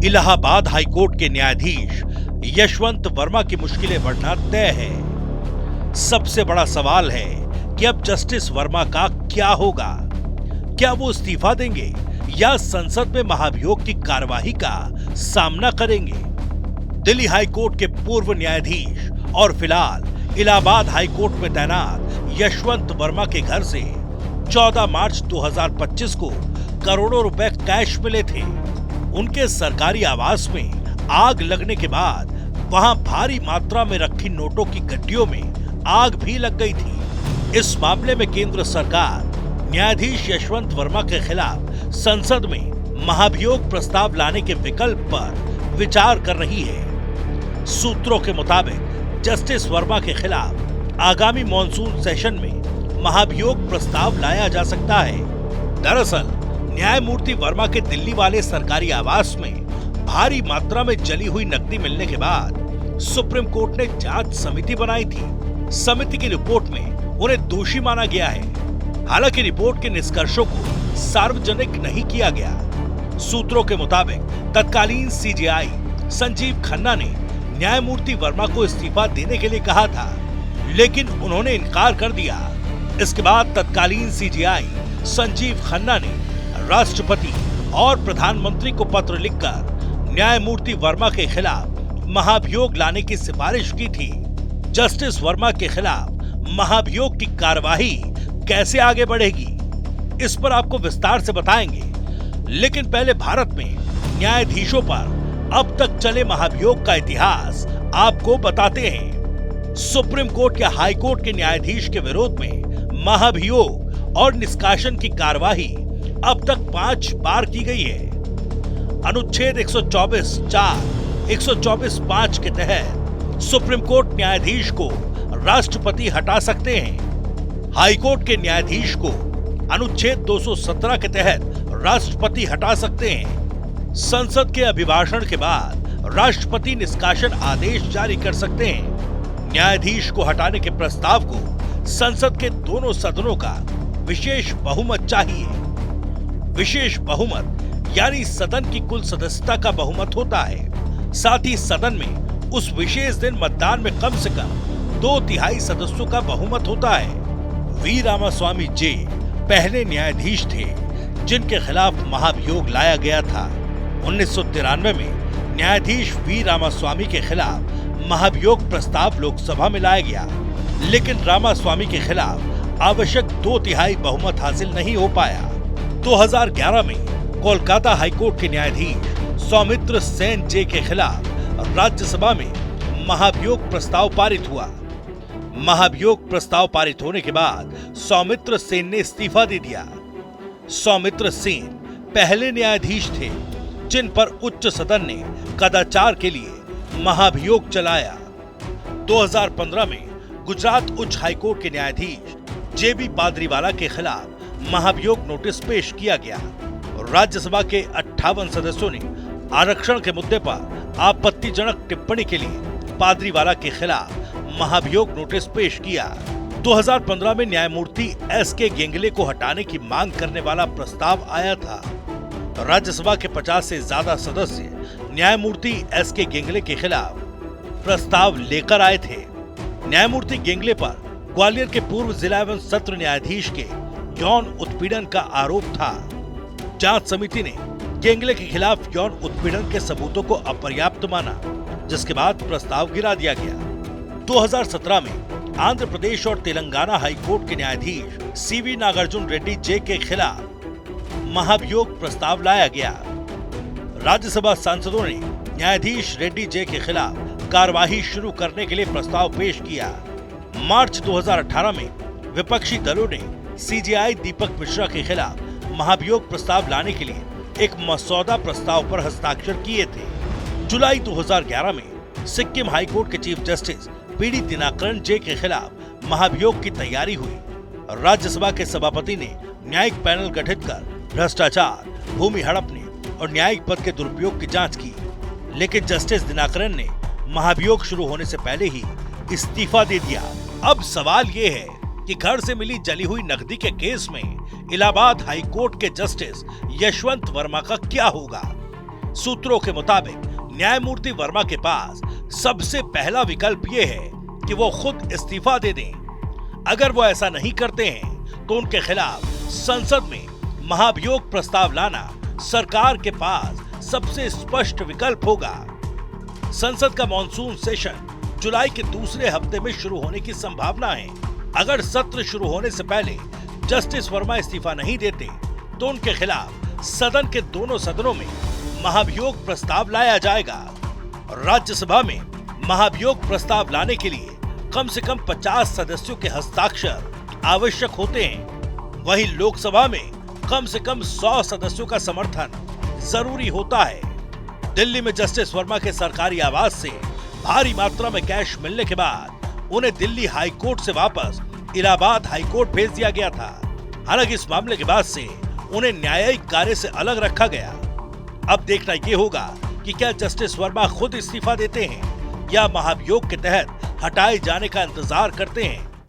Allahabad high court के न्यायाधीश यशवंत वर्मा की मुश्किलें बढ़ना तय है। सबसे बड़ा सवाल है कि अब जस्टिस वर्मा का क्या होगा। क्या वो इस्तीफा देंगे या संसद में महाभियोग की कार्यवाही का सामना करेंगे। दिल्ली हाईकोर्ट के पूर्व न्यायाधीश और फिलहाल इलाहाबाद हाईकोर्ट में तैनात यशवंत वर्मा के घर से 14 मार्च 2025 को करोड़ों रुपए कैश मिले थे। उनके सरकारी आवास में आग लगने के बाद वहां भारी मात्रा में रखी नोटों की गड्डियों में आग भी लग गई थी। इस मामले में केंद्र सरकार न्यायाधीश यशवंत वर्मा के खिलाफ संसद में महाभियोग प्रस्ताव लाने के विकल्प पर विचार कर रही है। सूत्रों के मुताबिक जस्टिस वर्मा के खिलाफ आगामी मॉनसून सेशन में महाभियोग प्रस्ताव लाया जा सकता है। दरअसल न्यायमूर्ति वर्मा के दिल्ली वाले सरकारी आवास में भारी मात्रा में जली हुई नकदी मिलने के बाद सुप्रीम कोर्ट ने जांच समिति बनाई थी। समिति की रिपोर्ट में उन्हें दोषी माना गया है। हालांकि रिपोर्ट के निष्कर्षों को सार्वजनिक नहीं किया गया। सूत्रों के मुताबिक तत्कालीन सीजेआई संजीव खन्ना ने न्यायमूर्ति वर्मा को इस्तीफा देने के लिए कहा था, लेकिन उन्होंने इनकार कर दिया। इसके बाद तत्कालीन सीजेआई संजीव खन्ना ने राष्ट्रपति और प्रधानमंत्री को पत्र लिखकर न्यायमूर्ति वर्मा के खिलाफ महाभियोग लाने की सिफारिश की थी। जस्टिस वर्मा के खिलाफ महाभियोग की कार्यवाही कैसे आगे बढ़ेगी, इस पर आपको विस्तार से बताएंगे। लेकिन पहले भारत में न्यायाधीशों पर अब तक चले महाभियोग का इतिहास आपको बताते हैं। सुप्रीम कोर्ट या हाई कोर्ट के न्यायाधीश के विरोध में महाभियोग और निष्कासन की कार्यवाही अब तक 5 बार की गई है। अनुच्छेद 124(4), 124(5) के तहत सुप्रीम कोर्ट न्यायाधीश को राष्ट्रपति हटा सकते हैं। हाई कोर्ट के न्यायाधीश को अनुच्छेद 217 के तहत राष्ट्रपति हटा सकते हैं। संसद के अभिभाषण के बाद राष्ट्रपति निष्कासन आदेश जारी कर सकते हैं। न्यायाधीश को हटाने के प्रस्ताव को संसद के दोनों सदनों का विशेष बहुमत चाहिए। विशेष बहुमत यानी सदन की कुल सदस्यता का बहुमत होता है। साथ ही सदन में उस विशेष दिन मतदान में कम से कम 2/3 सदस्यों का बहुमत होता है। वी रामास्वामी जे पहले न्यायाधीश थे जिनके खिलाफ महाभियोग लाया गया था। 1993 में न्यायाधीश वी रामास्वामी के खिलाफ महाभियोग प्रस्ताव लोकसभा में लाया गया, लेकिन रामास्वामी के खिलाफ आवश्यक 2/3 बहुमत हासिल नहीं हो पाया। 2011 में कोलकाता हाईकोर्ट के न्यायाधीश सौमित्र सेन जे के खिलाफ राज्यसभा में महाभियोग प्रस्ताव पारित हुआ। महाभियोग प्रस्ताव पारित होने के बाद सौमित्र सेन ने इस्तीफा दे दिया। सौमित्र सेन पहले न्यायाधीश थे जिन पर उच्च सदन ने कदाचार के लिए महाभियोग चलाया। 2015 में गुजरात उच्च हाईकोर्ट के न्यायाधीश जेबी पादरीवाला के खिलाफ महाभियोग नोटिस पेश किया गया। राज्यसभा के 58 सदस्यों ने आरक्षण के मुद्दे पर आपत्तिजनक टिप्पणी के लिए पादरीवाला के खिलाफ महाभियोग नोटिस पेश किया। 2015 में न्यायमूर्ति एस.के. गेंगले को हटाने की मांग करने वाला प्रस्ताव आया था। राज्यसभा के 50 से ज्यादा सदस्य न्यायमूर्ति एस.के. गेंगले के खिलाफ प्रस्ताव लेकर आए थे। न्यायमूर्ति गेंगले पर ग्वालियर के पूर्व जिला एवं सत्र न्यायाधीश के यौन उत्पीड़न का आरोप था। जांच समिति ने गेंगले के खिलाफ यौन उत्पीड़न के सबूतों को अपर्याप्त माना, जिसके बाद प्रस्ताव गिरा दिया गया। 2017 में आंध्र प्रदेश और तेलंगाना हाई कोर्ट के न्यायाधीश सीवी नागार्जुन रेड्डी जे के खिलाफ महाभियोग प्रस्ताव लाया गया। राज्यसभा सांसदों ने न्यायाधीश रेड्डी जे के खिलाफ कार्यवाही शुरू करने के लिए प्रस्ताव पेश किया। मार्च 2018 में विपक्षी दलों ने सीजेआई दीपक मिश्रा के खिलाफ महाभियोग प्रस्ताव लाने के लिए एक मसौदा प्रस्ताव पर हस्ताक्षर किए थे। जुलाई 2011 में सिक्किम हाईकोर्ट के चीफ जस्टिस पीडी दिनाकरन जे के खिलाफ महाभियोग की तैयारी हुई। राज्यसभा के सभापति ने न्यायिक पैनल गठित कर भ्रष्टाचार, भूमि हड़पने और न्यायिक पद के दुरुपयोग की जांच की, लेकिन जस्टिस दिनाकरन ने महाभियोग शुरू होने से पहले ही इस्तीफा दे दिया। अब सवाल ये है कि घर से मिली जली हुई नकदी के केस में इलाहाबाद हाई कोर्ट के जस्टिस यशवंत वर्मा का क्या होगा। सूत्रों के मुताबिक न्यायमूर्ति वर्मा के पास सबसे पहला विकल्प यह है कि वो खुद इस्तीफा दे दें। अगर वो ऐसा नहीं करते हैं तो उनके खिलाफ संसद में महाभियोग प्रस्ताव लाना सरकार के पास सबसे स्पष्ट विकल्प होगा। संसद का मॉनसून सेशन जुलाई के दूसरे हफ्ते में शुरू होने की संभावना है। अगर सत्र शुरू होने से पहले जस्टिस वर्मा इस्तीफा नहीं देते तो उनके खिलाफ सदन के दोनों सदनों में महाभियोग प्रस्ताव लाया जाएगा। राज्यसभा में महाभियोग प्रस्ताव लाने के लिए कम से कम 50 सदस्यों के हस्ताक्षर आवश्यक होते हैं। वहीं लोकसभा में कम से कम 100 सदस्यों का समर्थन जरूरी होता है। दिल्ली में जस्टिस वर्मा के सरकारी आवास से भारी मात्रा में कैश मिलने के बाद उन्हें दिल्ली हाई कोर्ट से वापस इलाहाबाद हाई कोर्ट भेज दिया गया था। हालांकि इस मामले के बाद से उन्हें न्यायिक कार्य से अलग रखा गया। अब देखना ये होगा कि क्या जस्टिस वर्मा खुद इस्तीफा देते हैं या महाभियोग के तहत हटाए जाने का इंतजार करते हैं।